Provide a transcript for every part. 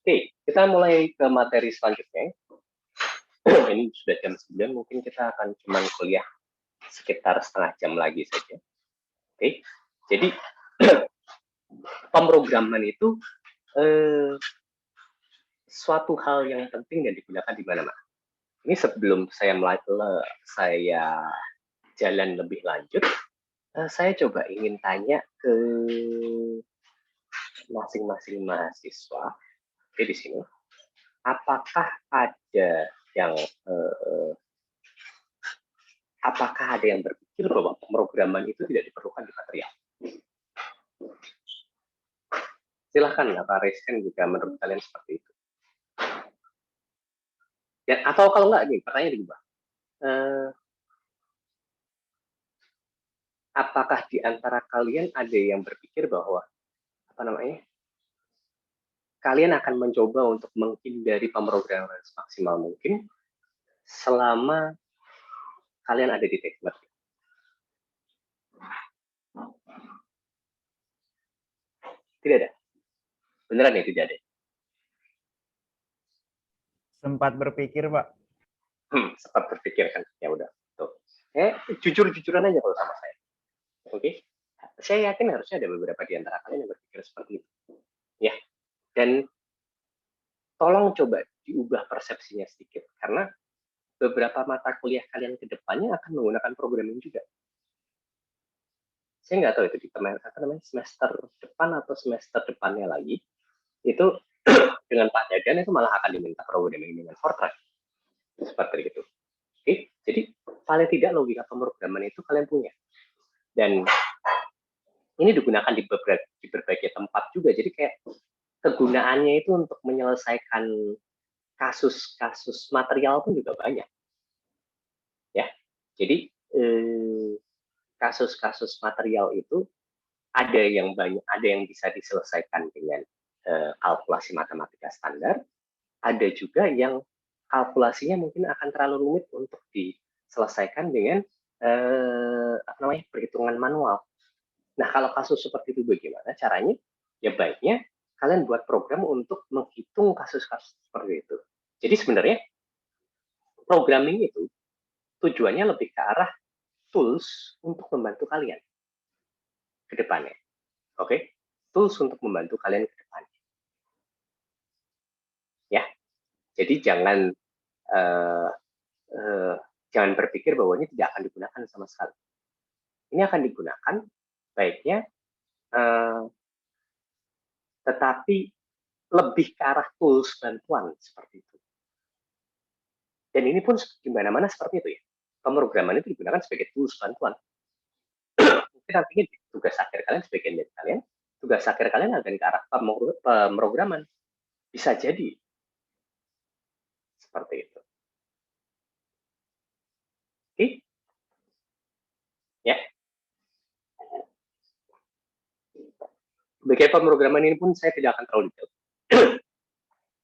Oke, kita mulai ke materi selanjutnya. Ini sudah jam 9, mungkin kita akan cuma kuliah sekitar setengah jam lagi saja. Oke, jadi pemrograman itu suatu hal yang penting dan digunakan di mana-mana. Ini sebelum saya jalan lebih lanjut, saya coba ingin tanya ke masing-masing mahasiswa. Oke, di sini, apakah ada yang berpikir bahwa pemrograman itu tidak diperlukan di material? Silahkan, Pak Resken, jika menurut kalian seperti itu. Ya, atau kalau enggak, nih, pertanyaan diubah. Apakah di antara kalian ada yang berpikir bahwa kalian akan mencoba untuk menghindari pemrograman semaksimal mungkin selama kalian ada di teknik? Tidak ada. Beneran ya, tidak ada. Sempat berpikir, Pak. Sempat berpikir kan. Ya udah. Tuh. Jujur-jujuran aja kalau sama saya. Oke. Saya yakin harusnya ada beberapa di antara kalian yang berpikir seperti itu. Ya. Dan tolong coba diubah persepsinya sedikit, karena beberapa mata kuliah kalian ke depannya akan menggunakan programming juga. Saya nggak tahu itu di semester depan atau semester depannya lagi, itu dengan Pak Dadan itu malah akan diminta programming dengan Fortran. Seperti itu. Oke, jadi paling tidak logika pemrograman itu kalian punya. Dan ini digunakan di berbagai tempat juga. Jadi kayak kegunaannya itu untuk menyelesaikan kasus-kasus material pun juga banyak. Ya, jadi kasus-kasus material itu ada yang banyak, ada yang bisa diselesaikan dengan kalkulasi matematika standar, ada juga yang kalkulasinya mungkin akan terlalu rumit untuk diselesaikan dengan perhitungan manual. Nah, kalau kasus seperti itu bagaimana caranya? Ya baiknya kalian buat program untuk menghitung kasus-kasus seperti itu. Jadi sebenarnya programming itu tujuannya lebih ke arah tools untuk membantu kalian ke depannya. Oke? Tools untuk membantu kalian ke depannya. Ya. Jadi jangan jangan berpikir bahwa ini tidak akan digunakan sama sekali. Ini akan digunakan baiknya tetapi lebih ke arah tools bantuan seperti itu. Dan ini pun di mana-mana seperti itu ya. Pemrograman itu digunakan sebagai tools bantuan. Mungkin nantinya tugas akhir kalian, sebagian dari kalian, tugas akhir kalian akan ke arah pemrograman. Bisa jadi. Seperti itu. Oke? Ya. Bagi pemrograman ini pun saya tidak akan terlalu detail.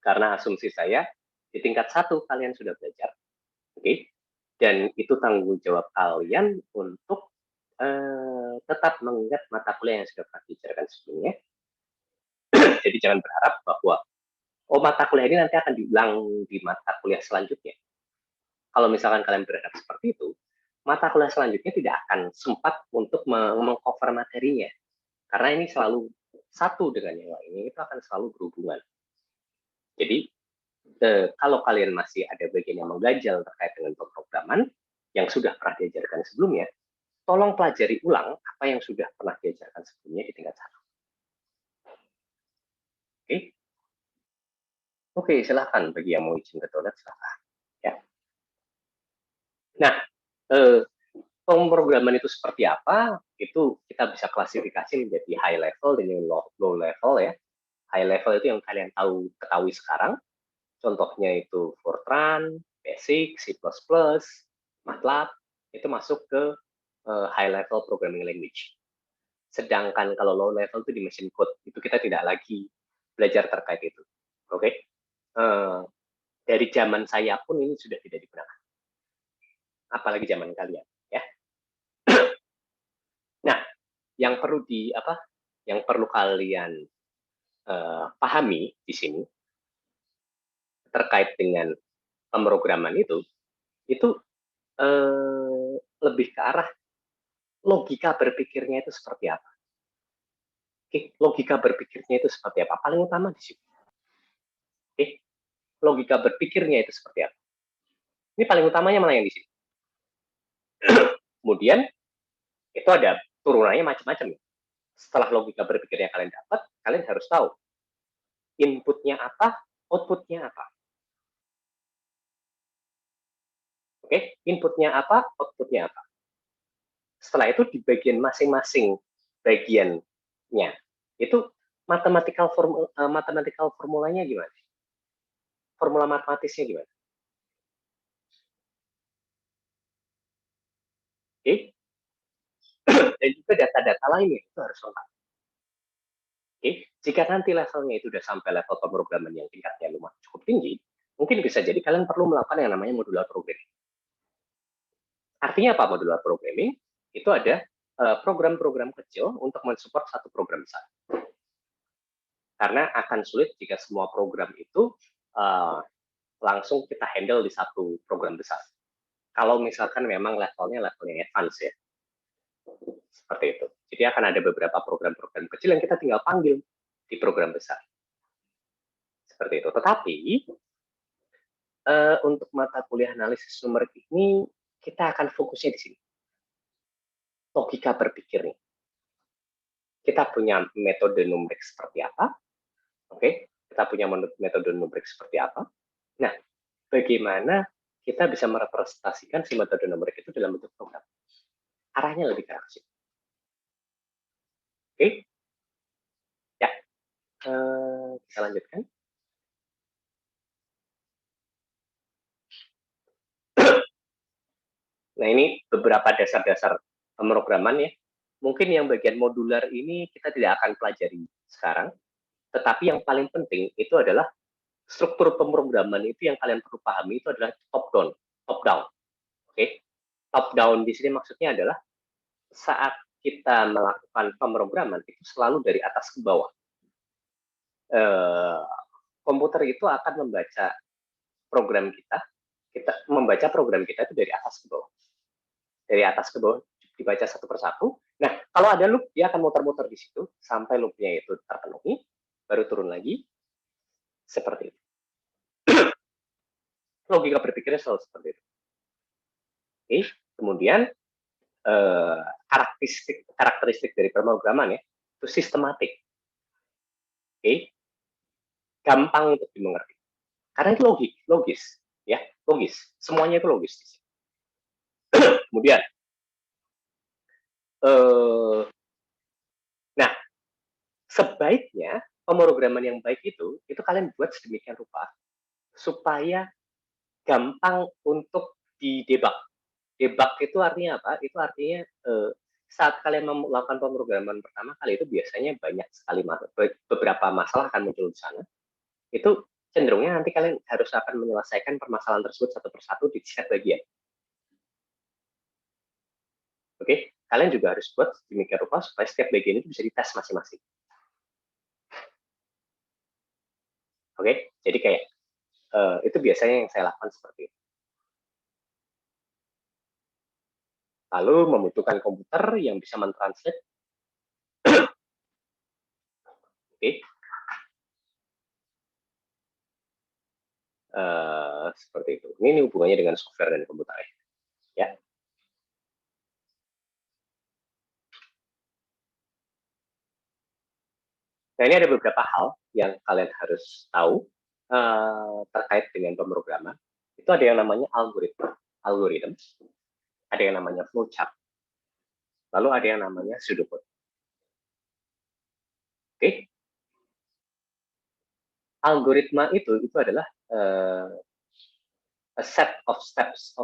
Karena asumsi saya, di tingkat 1 kalian sudah belajar. Oke? Dan itu tanggung jawab kalian untuk tetap mengingat mata kuliah yang sudah pernah diajarkan sebelumnya. Jadi jangan berharap bahwa mata kuliah ini nanti akan diulang di mata kuliah selanjutnya. Kalau misalkan kalian berharap seperti itu, mata kuliah selanjutnya tidak akan sempat untuk mengcover materinya. Karena ini selalu satu dengan yang lainnya, itu akan selalu berhubungan. Jadi, kalau kalian masih ada bagian yang mengganjal terkait dengan pemrograman yang sudah pernah diajarkan sebelumnya, tolong pelajari ulang apa yang sudah pernah diajarkan sebelumnya di tingkat 1. Oke? Oke, silahkan bagi yang mau izin ke toilet, silahkan. Ya. Nah, pemrograman itu seperti apa? Itu kita bisa klasifikasi menjadi high level dan low level ya. High level itu yang kalian ketahui sekarang. Contohnya itu Fortran, Basic, C++, MATLAB, itu masuk ke high level programming language. Sedangkan kalau low level itu di machine code, itu kita tidak lagi belajar terkait itu. Oke? Dari zaman saya pun ini sudah tidak digunakan. Apalagi zaman kalian, ya. Nah, yang perlu kalian pahami di sini, terkait dengan pemrograman itu lebih ke arah logika berpikirnya itu seperti apa. Oke, logika berpikirnya itu seperti apa? Paling utama di situ. Oke, logika berpikirnya itu seperti apa? Ini paling utamanya malah yang di sini. Kemudian itu ada turunannya macam-macam. Setelah logika berpikirnya kalian dapat, kalian harus tahu inputnya apa, outputnya apa. Oke, inputnya apa, outputnya apa. Setelah itu di bagian masing-masing bagiannya itu mathematical formulanya gimana? Formula matematisnya gimana? Oke, dan juga data-data lainnya itu harus lengkap. Oke, jika nanti levelnya itu sudah sampai level pemrograman yang tingkatnya lumayan cukup tinggi, mungkin bisa jadi kalian perlu melakukan yang namanya modular programming. Artinya apa modular programming? Itu ada program-program kecil untuk mensupport satu program besar. Karena akan sulit jika semua program itu langsung kita handle di satu program besar. Kalau misalkan memang levelnya advance ya. Seperti itu. Jadi akan ada beberapa program-program kecil yang kita tinggal panggil di program besar. Seperti itu. Tetapi untuk mata kuliah analisis numerik ini kita akan fokusnya di sini. Logika berpikirnya. Kita punya metode numerik seperti apa? Oke, kita punya metode numerik seperti apa? Nah, bagaimana kita bisa merepresentasikan si metode numerik itu dalam bentuk program? Arahnya lebih ke arah situ. Oke, ya, kita lanjutkan. Nah, ini beberapa dasar-dasar pemrograman ya. Mungkin yang bagian modular ini kita tidak akan pelajari sekarang, tetapi yang paling penting itu adalah struktur pemrograman itu yang kalian perlu pahami itu adalah top down. Oke, top down di sini maksudnya adalah saat kita melakukan pemrograman itu selalu dari atas ke bawah. Komputer itu akan membaca program kita membaca program kita itu dari atas ke bawah. Dari atas ke bawah dibaca satu persatu. Nah, kalau ada loop, dia akan muter-muter di situ sampai loopnya itu terpenuhi, baru turun lagi. Seperti itu. Logika berpikirnya selalu seperti itu. Oke, kemudian karakteristik dari pemrograman ya, itu sistematik. Oke, gampang untuk dimengerti. Karena itu logis, ya, logis. Semuanya itu logis. Kemudian, nah, sebaiknya pemrograman yang baik itu kalian buat sedemikian rupa supaya gampang untuk didebug. Debug itu artinya apa? Itu artinya saat kalian melakukan pemrograman pertama kali itu biasanya banyak sekali beberapa masalah akan muncul di sana. Itu cenderungnya nanti kalian harus akan menyelesaikan permasalahan tersebut satu persatu di setiap bagian. Oke, kalian juga harus buat demikian rupa supaya setiap bagian itu bisa dites masing-masing. Oke, jadi kayak itu biasanya yang saya lakukan seperti itu. Lalu membutuhkan komputer yang bisa mentranslate. Oke. Seperti itu. Ini hubungannya dengan software dan komputer ya. Nah, ini ada beberapa hal yang kalian harus tahu terkait dengan pemrograman. Itu ada yang namanya algoritma, ada yang namanya flowchart, lalu ada yang namanya pseudocode. Oke, algoritma itu adalah a set of steps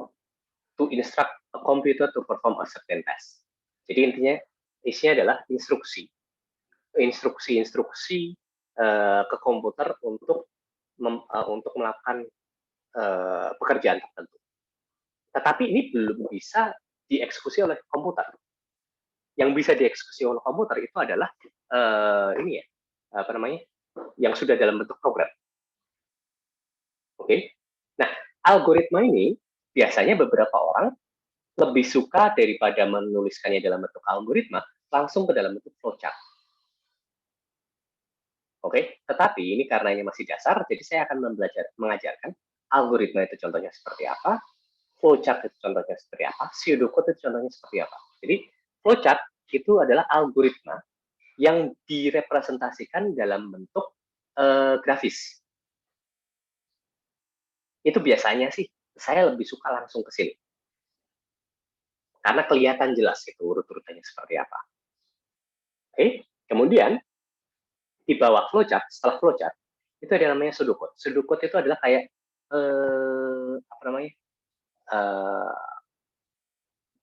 to instruct a computer to perform a certain task. Jadi intinya isinya adalah instruksi ke komputer untuk melakukan pekerjaan tertentu. Tetapi ini belum bisa dieksekusi oleh komputer. Yang bisa dieksekusi oleh komputer itu adalah ini ya, apa namanya, yang sudah dalam bentuk program. Oke. Nah, algoritma ini biasanya beberapa orang lebih suka daripada menuliskannya dalam bentuk algoritma, langsung ke dalam bentuk flowchart. Oke, tetapi ini karenanya masih dasar, jadi saya akan mengajarkan algoritma itu contohnya seperti apa, flowchart itu contohnya seperti apa, pseudocode itu contohnya seperti apa. Jadi, flowchart itu adalah algoritma yang direpresentasikan dalam bentuk grafis. Itu biasanya sih saya lebih suka langsung ke sini. Karena kelihatan jelas itu urut-urutannya seperti apa. Oke, kemudian di bawah flowchart, setelah flowchart, itu ada namanya pseudocode. Pseudocode itu adalah kayak apa namanya?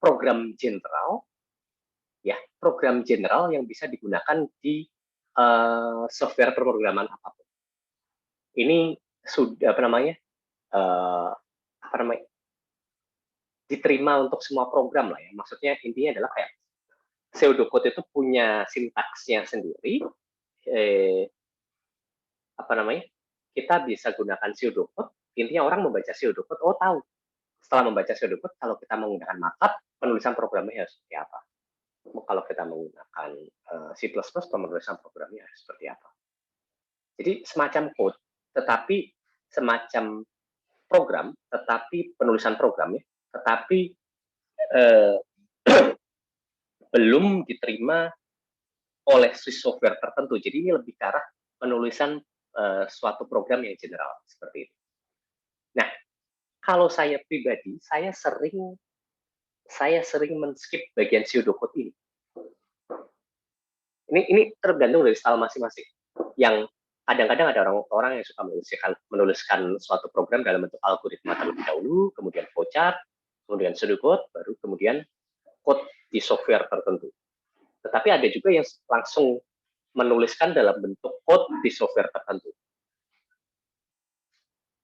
Program general, ya, program general yang bisa digunakan di software pemrograman apapun. Ini sudah apa namanya? Diterima untuk semua program lah ya. Maksudnya intinya adalah kayak pseudocode itu punya sintaksnya sendiri. Kita bisa gunakan pseudocode. Intinya orang membaca pseudocode, tahu. Setelah membaca pseudocode, kalau kita menggunakan markup, penulisan programnya harus seperti apa. Kalau kita menggunakan C++, penulisan programnya harus seperti apa. Jadi semacam code, tetapi semacam program, tetapi penulisan programnya, tetapi belum diterima oleh software tertentu. Jadi ini lebih ke arah penulisan suatu program yang general seperti itu. Nah, kalau saya pribadi, saya sering men-skip bagian pseudocode ini. Ini tergantung dari style masing-masing. Yang kadang-kadang ada orang yang suka menuliskan suatu program dalam bentuk algoritma terlebih dahulu, kemudian flowchart, kemudian pseudocode, baru kemudian code di software tertentu. Tetapi ada juga yang langsung menuliskan dalam bentuk code di software tertentu.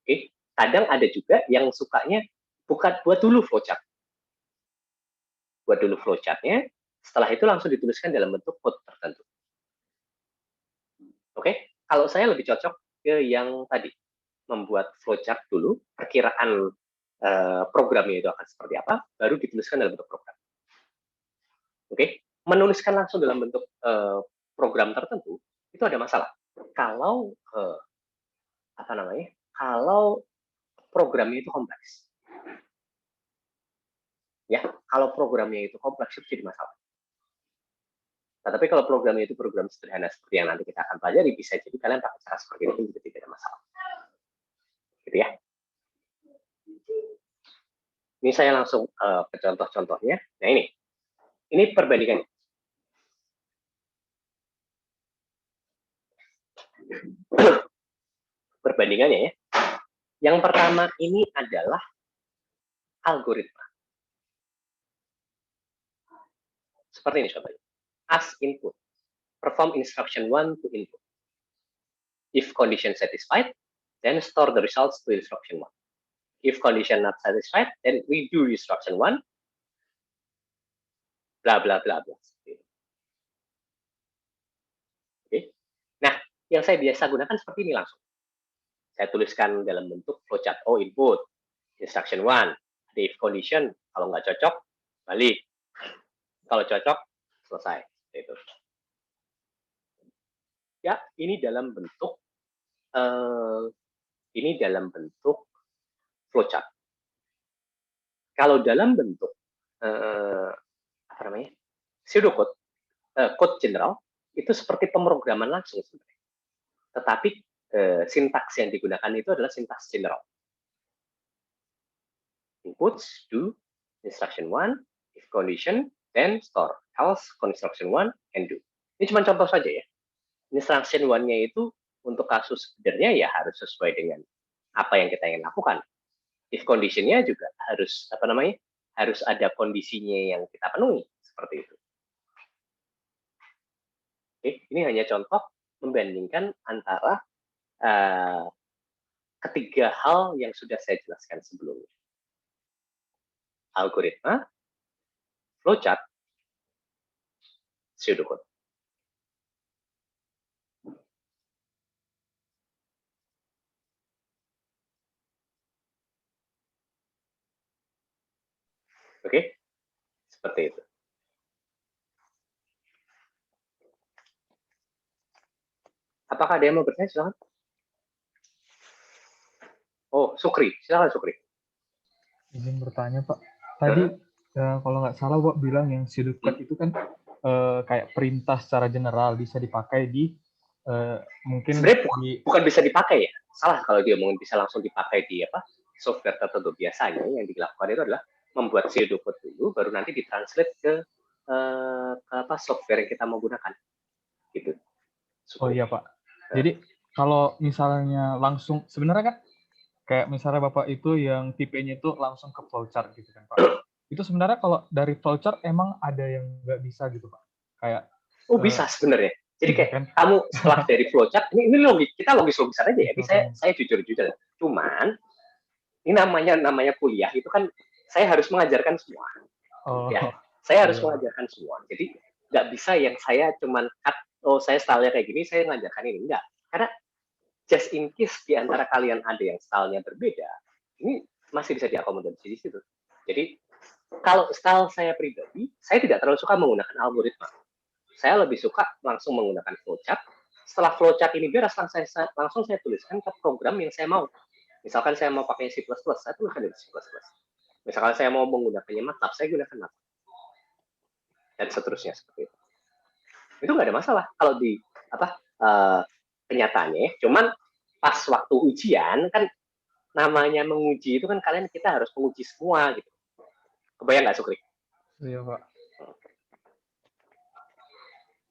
Oke, kadang ada juga yang sukanya buat dulu flowchart. Buat dulu flowchartnya, setelah itu langsung dituliskan dalam bentuk code tertentu. Oke, kalau saya lebih cocok ke yang tadi, membuat flowchart dulu, perkiraan programnya itu akan seperti apa, baru dituliskan dalam bentuk program. Oke, menuliskan langsung dalam bentuk program tertentu itu ada masalah. Kalau kalau programnya itu kompleks, ya, kalau programnya itu kompleks itu jadi masalah. Nah, tapi kalau programnya itu program sederhana seperti yang nanti kita akan pelajari, bisa jadi kalian pakai cara seperti itu juga tidak ada masalah. Gitu ya. Ini saya langsung ke contoh-contohnya. Nah ini perbandingannya. Perbandingannya ya. Yang pertama ini adalah algoritma. Seperti ini contohnya. As input. Perform instruction 1 to input. If condition satisfied, then store the results to instruction 1. If condition not satisfied, then redo instruction 1. Bla bla bla bla. Oke. Nah, yang saya biasa gunakan seperti ini langsung. Saya tuliskan dalam bentuk flowchart. Input, instruction 1, ada if condition, kalau nggak cocok, balik. Kalau cocok, selesai. Itu. Ya, ini dalam bentuk flowchart. Kalau dalam bentuk pseudocode, code general, itu seperti pemrograman langsung sebenarnya. Tetapi sintaks yang digunakan itu adalah sintaks general. Inputs, do, instruction 1, if condition, then store. Else, instruction 1, and do. Ini cuma contoh saja ya. Instruction 1-nya itu untuk kasus sebenarnya ya harus sesuai dengan apa yang kita ingin lakukan. If condition-nya juga harus harus ada kondisinya yang kita penuhi seperti itu. Oke, ini hanya contoh membandingkan antara ketiga hal yang sudah saya jelaskan sebelumnya. Algoritma, flowchart, pseudocode. Oke, seperti itu. Apakah ada yang mau bertanya? Silakan. Oh, Sukri, silakan Sukri. Izin bertanya Pak. Tadi kalau nggak salah Pak bilang yang shortcut itu kan kayak perintah secara general bisa dipakai di mungkin Sebenarnya di bukan bisa dipakai ya. Salah kalau dia mungkin bisa langsung dipakai di software tertentu. Biasanya yang dilakukan itu adalah membuat pseudocode dulu, baru nanti ditranslate ke software yang kita mau gunakan. Gitu. Oh iya Pak. Jadi kalau misalnya langsung sebenarnya kan kayak misalnya Bapak itu yang tipenya itu langsung ke flowchart gitu kan Pak. Itu sebenarnya kalau dari flowchart emang ada yang nggak bisa gitu Pak. Kayak bisa sebenarnya. Jadi kayak kan? kamu setelah dari flowchart, ini logis, kita logis-logis aja ya. Ini saya jujur-jujur. Cuman ini namanya kuliah itu kan saya harus mengajarkan semua. Ya, saya harus mengajarkan semua. Jadi nggak bisa yang saya cuman cut, oh saya stylenya kayak gini, saya mengajarkan ini. Enggak. Karena just in case di antara kalian ada yang stylenya berbeda, ini masih bisa diakomodasi di situ. Jadi kalau style saya pribadi, saya tidak terlalu suka menggunakan algoritma. Saya lebih suka langsung menggunakan flowchart. Setelah flowchart ini beres, langsung saya tuliskan ke program yang saya mau. Misalkan saya mau pakai C++, saya tuliskan dari C++. Misalkan saya mau menggunakannya MATLAB, saya gunakan MATLAB. Dan seterusnya seperti itu. Itu nggak ada masalah kalau di kenyataannya. Cuman pas waktu ujian kan namanya menguji itu kan kita harus menguji semua gitu. Kebayang nggak Sukri? Iya Pak.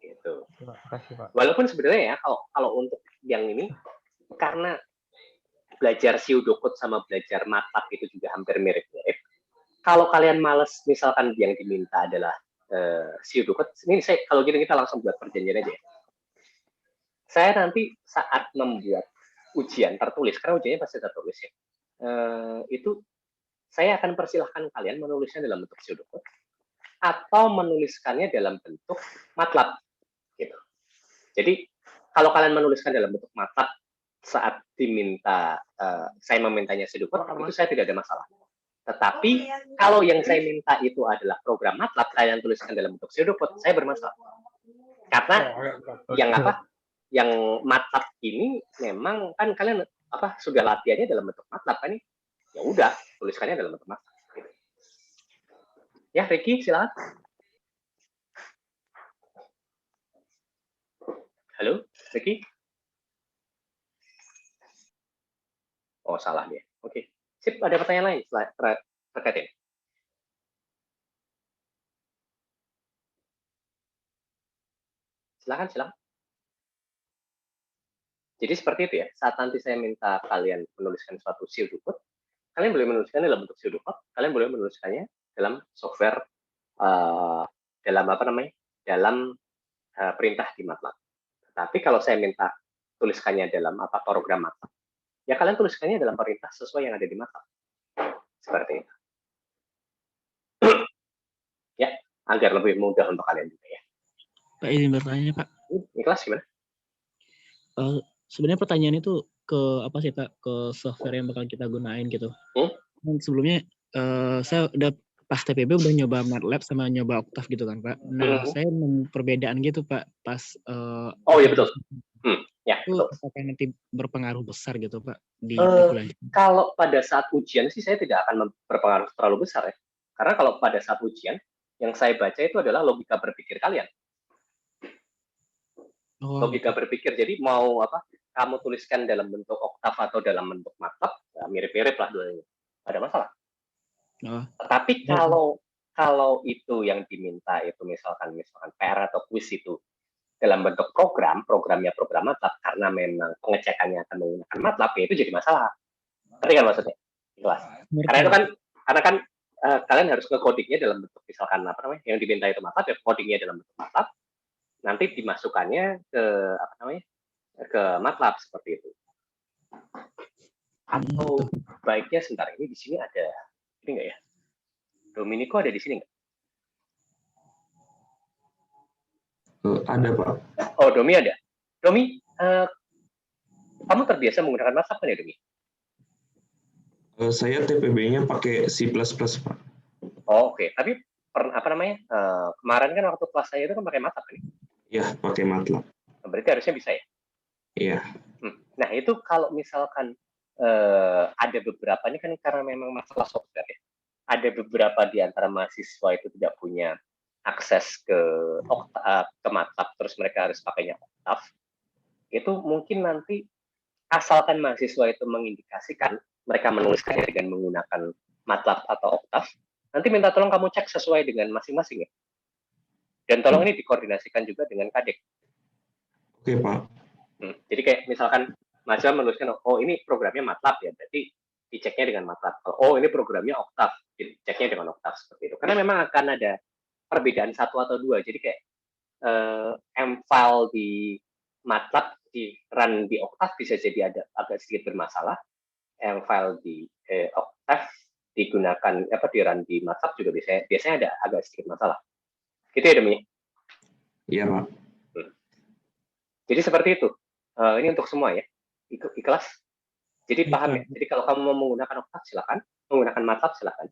Gitu. Terima kasih Pak. Walaupun sebenarnya ya kalau untuk yang ini karena belajar pseudocode sama belajar MATLAB itu juga hampir mirip-mirip. Kalau kalian males, misalkan yang diminta adalah pseudocode, ini kalau gini kita langsung buat perjanjian aja ya. Saya nanti saat membuat ujian tertulis, karena ujiannya pasti tertulis ya, itu saya akan persilahkan kalian menulisnya dalam bentuk pseudocode atau menuliskannya dalam bentuk MATLAB gitu. Jadi kalau kalian menuliskan dalam bentuk MATLAB saat diminta saya memintanya pseudocode, itu saya tidak ada masalah. Tetapi kalau yang saya minta itu adalah program MATLAB, kalian tuliskan dalam bentuk pseudocode, saya bermasalah. Karena yang MATLAB ini memang kan kalian sudah latihannya dalam bentuk MATLAB kan? Ya udah, tuliskannya dalam bentuk MATLAB. Gitu. Ya, Ricky, silakan. Halo, Ricky? Oh, salah dia. Oke. Sip, ada pertanyaan lain terkait ini? Silakan. Jadi seperti itu ya, saat nanti saya minta kalian menuliskan suatu pseudocode, kalian boleh menuliskannya dalam bentuk pseudocode, kalian boleh menuliskannya dalam software, dalam perintah di MATLAB. Tapi kalau saya minta tuliskannya dalam program MATLAB, ya kalian tuliskannya dalam perintah sesuai yang ada di MATLAB. Seperti itu. Ya, agar lebih mudah untuk kalian juga ya. Pak, izin bertanya Pak. Ikhlas gimana? Sebenarnya pertanyaan itu ke apa sih Pak? Ke software yang bakal kita gunain gitu. Sebelumnya saya udah pas TPB udah nyoba MATLAB sama nyoba Octave gitu kan Pak. Nah saya nemu perbedaan gitu Pak pas. Oh iya betul. Ya, itu betul. apakah nanti berpengaruh besar gitu Pak di kalau pada saat ujian sih saya tidak akan berpengaruh terlalu besar ya. Karena kalau pada saat ujian yang saya baca itu adalah logika berpikir kalian. Logika berpikir. Jadi mau kamu tuliskan dalam bentuk Octave atau dalam bentuk MATLAB, ya mirip-mirip lah dua-duanya. Ada masalah. Tapi kalau itu yang diminta itu misalkan PR atau kuis itu dalam bentuk programnya program MATLAB karena memang pengecekannya akan menggunakan MATLAB, ya itu jadi masalah. Ngerti kan maksudnya? Jelas. Karena itu kan kalian harus nge-codingnya dalam bentuk misalkan yang diminta itu MATLAB, ya codingnya dalam bentuk MATLAB, nanti dimasukkannya ke MATLAB seperti itu. Atau baiknya sebentar, ini di sini ada ini nggak ya? Dominico ada di sini nggak? Ada Pak. Oh, Domi ada. Domi, kamu terbiasa menggunakan MATLAB kan ya Domi? Saya TPB-nya pakai C++ Pak. Oh, oke. Tapi kemarin kan waktu kelas saya itu kan pakai MATLAB kan? Ya, pakai MATLAB. Berarti harusnya bisa ya? Iya. Nah, itu kalau misalkan ada beberapa, ini kan karena memang masalah software ya. Ada beberapa di antara mahasiswa itu tidak punya akses ke MATLAB, terus mereka harus pakainya Octave. Itu mungkin nanti asalkan mahasiswa itu mengindikasikan mereka menuliskannya dengan menggunakan MATLAB atau Octave, nanti minta tolong kamu cek sesuai dengan masing-masing ya. Dan tolong ini dikoordinasikan juga dengan kadek. Oke, Pak. Jadi kayak misalkan mahasiswa menuliskan, oh ini programnya MATLAB ya, berarti diceknya dengan MATLAB. Oh ini programnya Octave, diceknya dengan Octave seperti itu. Karena memang akan ada perbedaan satu atau dua. Jadi kayak M-file di MATLAB di run di Octave bisa jadi agak sedikit bermasalah. M-file di Octave digunakan di run di MATLAB juga biasanya ada agak sedikit masalah. Gitu ya, Demi? Iya, Pak. Jadi seperti itu. Ini untuk semua ya. Ikhlas. Jadi paham ya. Jadi kalau kamu mau menggunakan Octave silakan, menggunakan MATLAB silakan.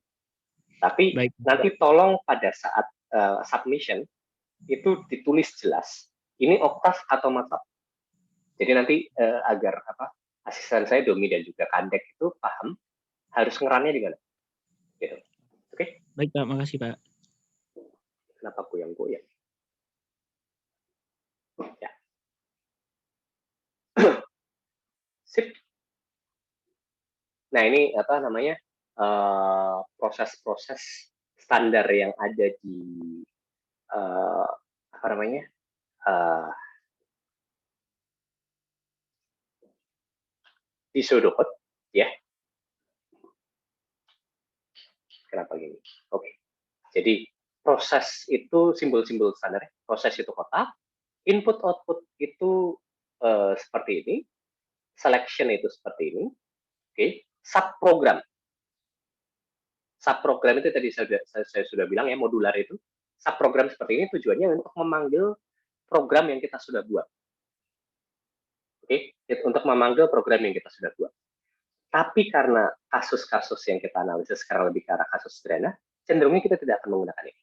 Tapi nanti tolong pada saat submission itu ditulis jelas. Ini Octave atau MATLAB. Jadi nanti agar asisten saya Domi dan juga Kandek itu paham harus ngerannya di mana. Gitu. Oke? Baik, Pak. Makasih, Pak. Kenapa goyang-goyang? Ya. Sip. Nah, ini proses-proses standar yang ada di di pseudocode ya. Kenapa gini? Oke. Jadi proses itu simbol-simbol standar. Proses itu kotak, input output itu seperti ini, selection itu seperti ini. Oke, subprogram. Subprogram itu tadi saya sudah bilang ya, modular itu. Subprogram seperti ini tujuannya untuk memanggil program yang kita sudah buat. Oke, untuk memanggil program yang kita sudah buat. Tapi karena kasus-kasus yang kita analisis sekarang lebih ke arah kasus sederhana, cenderungnya kita tidak akan menggunakan ini.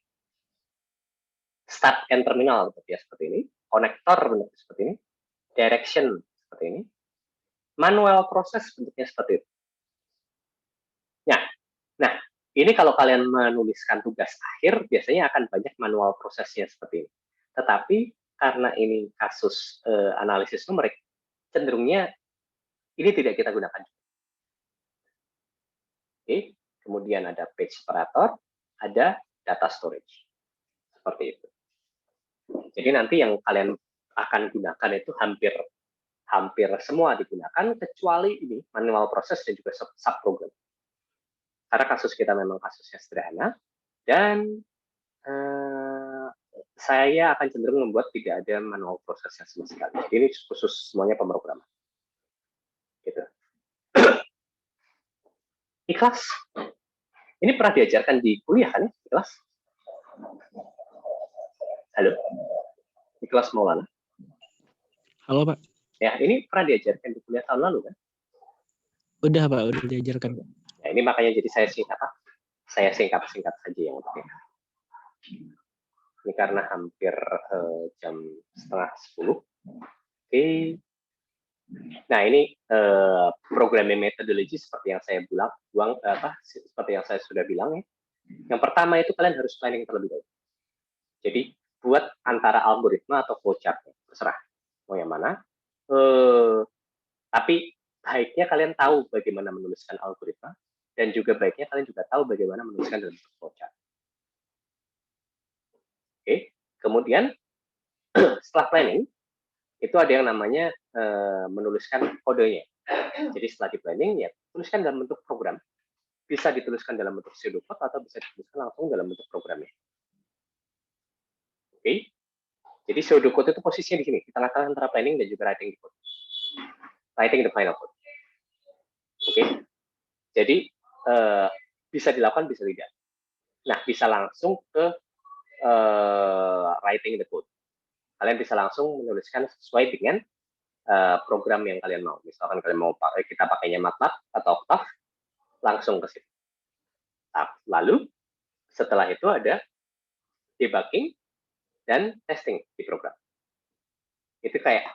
Start and terminal bentuknya seperti ini, konektor bentuknya seperti ini, direction seperti ini, manual proses bentuknya seperti itu. Nah, ini kalau kalian menuliskan tugas akhir, biasanya akan banyak manual prosesnya seperti ini. Tetapi karena ini kasus analisis numerik, cenderungnya ini tidak kita gunakan. Oke, kemudian ada page separator, ada data storage. Seperti itu. Jadi nanti yang kalian akan gunakan itu hampir semua digunakan, kecuali ini manual proses dan juga subprogram. Karena kasus kita memang kasusnya sederhana, dan saya akan cenderung membuat tidak ada manual prosesnya sama sekali. Ini khusus semuanya pemrograman. Gitu. Ikhlas. Ini pernah diajarkan di kuliah kan ya? Ikhlas? Halo? Ikhlas Maulana? Halo, Pak. Ya, ini pernah diajarkan di kuliah tahun lalu kan? Udah, Pak. Udah diajarkan. Ya, ini makanya jadi saya singkat saja yang untuk ini karena hampir jam 9:30. Oke. Nah, ini programming methodology seperti yang saya seperti yang saya sudah bilang ya. Yang pertama itu kalian harus planning terlebih dahulu. Jadi buat antara algoritma atau flowchart, terserah mau yang mana. Tapi baiknya kalian tahu bagaimana menuliskan algoritma, dan juga baiknya kalian juga tahu bagaimana menuliskan dalam bentuk flowchart. Oke, kemudian setelah planning itu ada yang namanya menuliskan kodenya. Jadi setelah di planning ya tuliskan dalam bentuk program. Bisa dituliskan dalam bentuk pseudocode atau bisa dituliskan langsung dalam bentuk programnya. Oke. Jadi pseudocode itu posisinya di sini, di tengah-tengah antara planning dan juga writing the code. Writing the final code. Oke. Jadi bisa dilakukan, bisa tidak. Nah, bisa langsung ke writing the code. Kalian bisa langsung menuliskan sesuai dengan program yang kalian mau. Misalkan kalian mau kita pakainya MATLAB atau Octave, langsung ke situ. Lalu Setelah itu ada debugging dan testing di program. Itu kayak,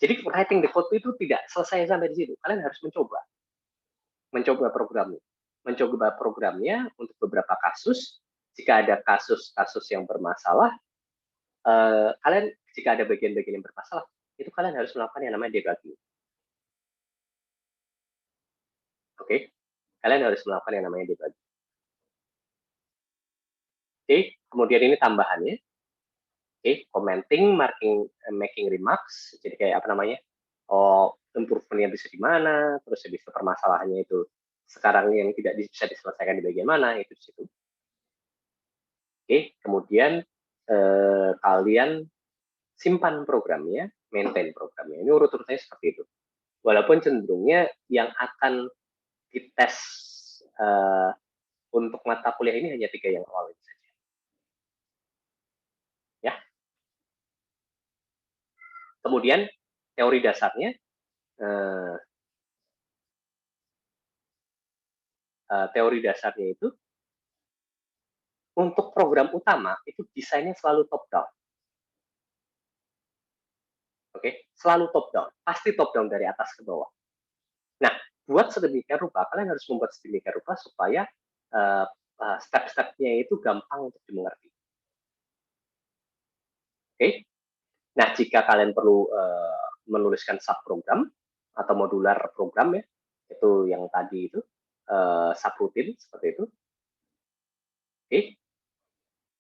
jadi writing the code itu tidak selesai sampai di situ. Kalian harus mencoba programnya untuk beberapa kasus. Jika ada kasus-kasus yang bermasalah, kalian jika ada bagian-bagian yang bermasalah, itu kalian harus melakukan yang namanya debugging. Oke, kalian harus melakukan yang namanya debugging. Oke, kemudian ini tambahannya. Oke, commenting, making remarks. Jadi kayak apa namanya? Oh, improvement-nya bisa di mana, terus habis itu permasalahannya itu sekarang yang tidak bisa diselesaikan di bagian mana, itu di situ. Oke, kemudian kalian simpan programnya, maintain programnya. Ini urut-urutnya seperti itu. Walaupun cenderungnya yang akan dites untuk mata kuliah ini hanya 3 yang awal itu saja. Ya. Kemudian teori dasarnya, itu untuk program utama itu desainnya selalu top down. Oke, selalu top down, pasti top down dari atas ke bawah. Nah, buat sedemikian rupa, kalian harus membuat sedemikian rupa supaya step-stepnya itu gampang untuk dimengerti. Oke, nah jika kalian perlu menuliskan subprogram atau modular program ya, itu yang tadi itu subroutine seperti itu. Oke,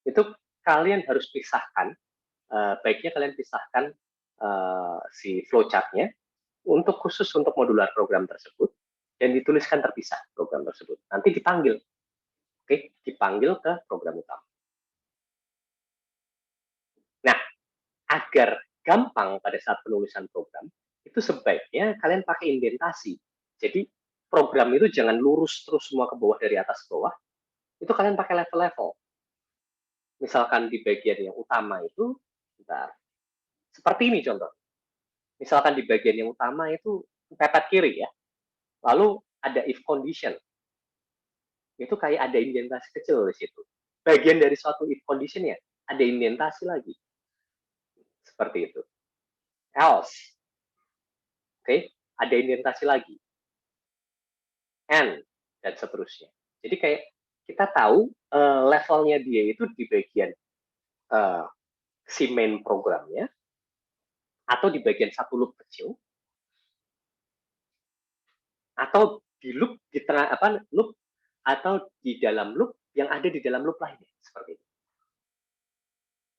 itu kalian harus pisahkan, baiknya kalian pisahkan si flowchart-nya untuk khusus untuk modular program tersebut dan dituliskan terpisah program tersebut. Nanti dipanggil, oke, dipanggil ke program utama. Nah, agar gampang pada saat penulisan program, itu sebaiknya kalian pakai indentasi. Jadi program itu jangan lurus terus semua ke bawah dari atas ke bawah, itu kalian pakai level-level. Misalkan di bagian yang utama itu, bentar, seperti ini contoh. Misalkan di bagian yang utama itu pepet kiri ya, lalu ada if condition. Itu kayak ada indentasi kecil di situ. Bagian dari suatu if condition ya, ada indentasi lagi. Seperti itu. Else. Oke, ada indentasi lagi. And, dan seterusnya. Jadi kayak kita tahu levelnya dia itu di bagian si main programnya, atau di bagian satu loop kecil, atau di loop di tengah loop atau di dalam loop yang ada di dalam loop lainnya seperti itu.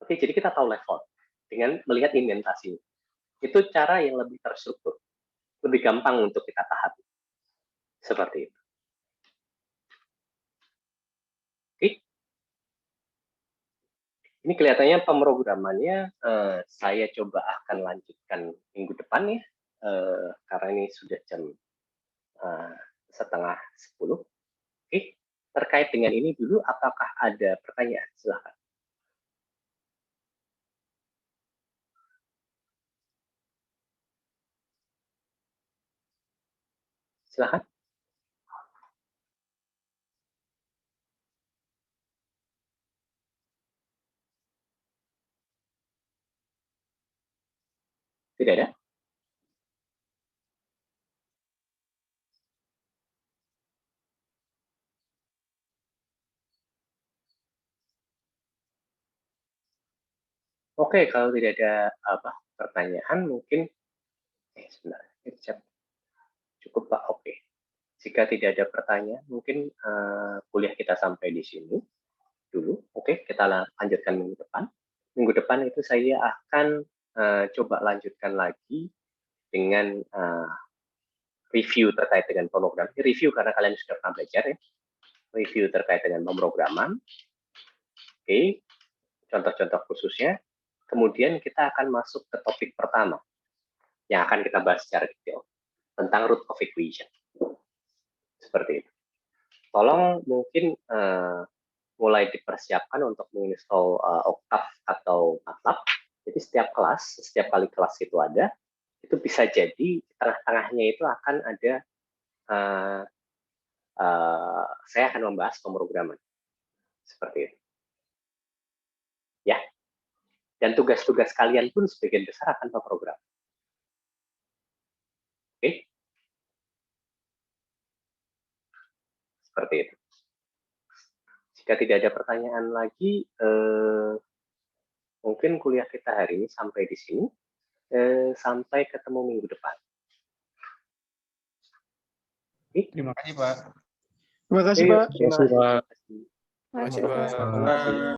Oke, jadi kita tahu level dengan melihat indentasi. Itu cara yang lebih terstruktur, lebih gampang untuk kita pahami. Seperti itu. Oke. Ini kelihatannya pemrogramannya saya coba akan lanjutkan minggu depan ya, karena ini sudah jam 9:30. Oke, terkait dengan ini dulu, apakah ada pertanyaan? Silahkan. Silahkan. Tidak ada? Oke, kalau tidak ada pertanyaan, mungkin sebentar, cukup Pak. Oke, jika tidak ada pertanyaan, mungkin kuliah kita sampai di sini dulu. Oke, kita lanjutkan minggu depan. Minggu depan itu saya akan coba lanjutkan lagi dengan review terkait dengan pemrograman. Review karena kalian sudah pernah belajar ya. Review terkait dengan pemrograman. Oke, contoh-contoh khususnya. Kemudian kita akan masuk ke topik pertama yang akan kita bahas secara detail tentang root of equation. Seperti itu. Tolong mungkin mulai dipersiapkan untuk menginstall Octave atau MATLAB. Jadi setiap kali kelas itu ada, itu bisa jadi tengah-tengahnya itu akan ada, saya akan membahas pemrograman. Seperti itu. Ya. Dan tugas-tugas kalian pun sebagian besar akan terprogram. Oke? Seperti itu. Jika tidak ada pertanyaan lagi, mungkin kuliah kita hari ini sampai di sini. Sampai ketemu minggu depan. Terima kasih, Pak. Terima kasih, Pak. Terima kasih, Pak. Terima kasih, Pak.